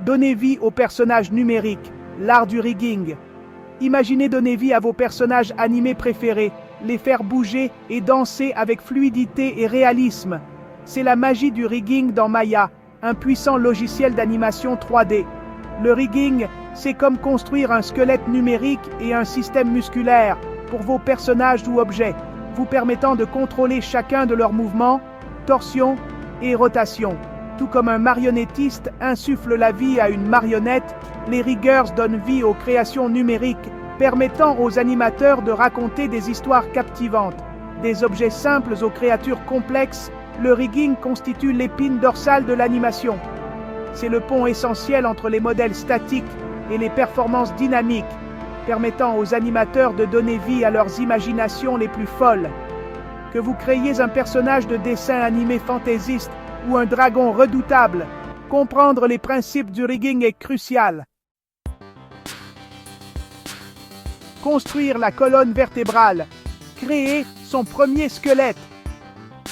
Donnez vie aux personnages numériques, l'art du rigging. Imaginez donner vie à vos personnages animés préférés, les faire bouger et danser avec fluidité et réalisme. C'est la magie du rigging dans Maya, un puissant logiciel d'animation 3D. Le rigging, c'est comme construire un squelette numérique et un système musculaire pour vos personnages ou objets, vous permettant de contrôler chacun de leurs mouvements, torsion et rotation. Tout comme un marionnettiste insuffle la vie à une marionnette, les riggers donnent vie aux créations numériques, permettant aux animateurs de raconter des histoires captivantes. Des objets simples aux créatures complexes, le rigging constitue l'épine dorsale de l'animation. C'est le pont essentiel entre les modèles statiques et les performances dynamiques, permettant aux animateurs de donner vie à leurs imaginations les plus folles. Que vous créiez un personnage de dessin animé fantaisiste ou un dragon redoutable, comprendre les principes du rigging est crucial. Construire la colonne vertébrale, créer son premier squelette.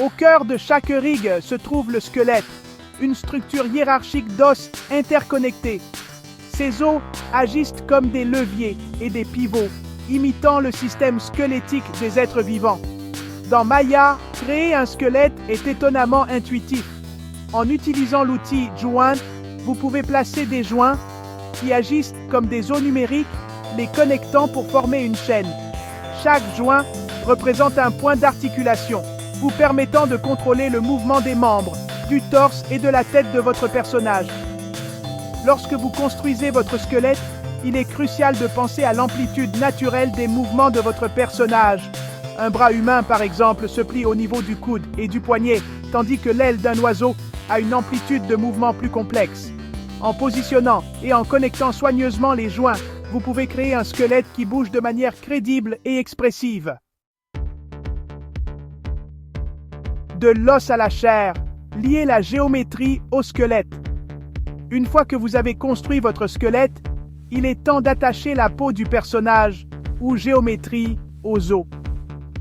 Au cœur de chaque rig se trouve le squelette, une structure hiérarchique d'os interconnectés. Ces os agissent comme des leviers et des pivots, imitant le système squelettique des êtres vivants. Dans Maya, créer un squelette est étonnamment intuitif. En utilisant l'outil Joint, vous pouvez placer des joints qui agissent comme des os numériques, les connectant pour former une chaîne. Chaque joint représente un point d'articulation, vous permettant de contrôler le mouvement des membres, du torse et de la tête de votre personnage. Lorsque vous construisez votre squelette, il est crucial de penser à l'amplitude naturelle des mouvements de votre personnage. Un bras humain, par exemple, se plie au niveau du coude et du poignet, tandis que l'aile d'un oiseau a une amplitude de mouvement plus complexe. En positionnant et en connectant soigneusement les joints, vous pouvez créer un squelette qui bouge de manière crédible et expressive. De l'os à la chair, liez la géométrie au squelette. Une fois que vous avez construit votre squelette, il est temps d'attacher la peau du personnage, ou géométrie, aux os.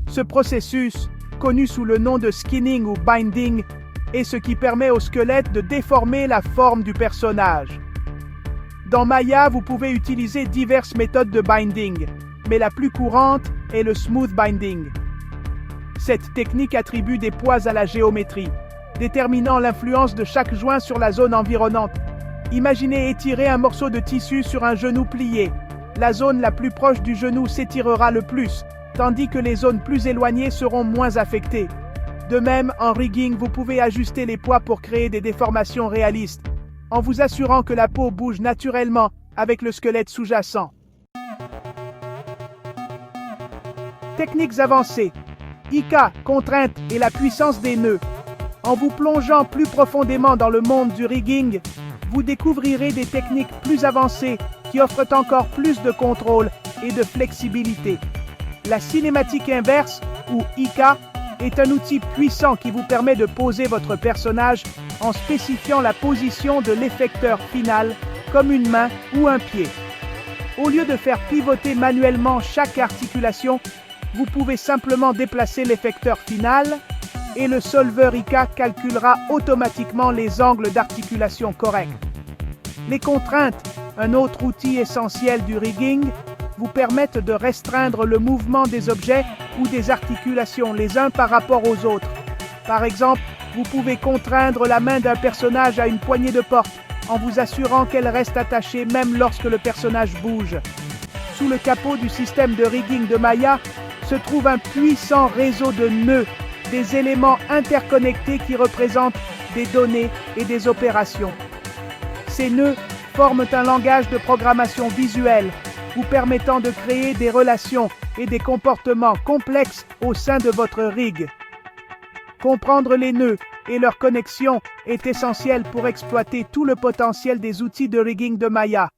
Ce processus, connu sous le nom de skinning ou binding, est ce qui permet au squelette de déformer la forme du personnage. Dans Maya, vous pouvez utiliser diverses méthodes de binding, mais la plus courante est le smooth binding. Cette technique attribue des poids à la géométrie, déterminant l'influence de chaque joint sur la zone environnante. Imaginez étirer un morceau de tissu sur un genou plié. La zone la plus proche du genou s'étirera le plus, tandis que les zones plus éloignées seront moins affectées. De même, en rigging, vous pouvez ajuster les poids pour créer des déformations réalistes, en vous assurant que la peau bouge naturellement avec le squelette sous-jacent. Techniques avancées. IK, contrainte et la puissance des nœuds. En vous plongeant plus profondément dans le monde du rigging, vous découvrirez des techniques plus avancées qui offrent encore plus de contrôle et de flexibilité. La cinématique inverse, ou IK, est un outil puissant qui vous permet de poser votre personnage en spécifiant la position de l'effecteur final, comme une main ou un pied. Au lieu de faire pivoter manuellement chaque articulation, vous pouvez simplement déplacer l'effecteur final et le solver IK calculera automatiquement les angles d'articulation corrects. Les contraintes, un autre outil essentiel du rigging, vous permettent de restreindre le mouvement des objets ou des articulations les uns par rapport aux autres. Par exemple, vous pouvez contraindre la main d'un personnage à une poignée de porte en vous assurant qu'elle reste attachée même lorsque le personnage bouge. Sous le capot du système de rigging de Maya se trouve un puissant réseau de nœuds, des éléments interconnectés qui représentent des données et des opérations. Ces nœuds forment un langage de programmation visuelle, vous permettant de créer des relations et des comportements complexes au sein de votre rig. Comprendre les nœuds et leurs connexions est essentiel pour exploiter tout le potentiel des outils de rigging de Maya.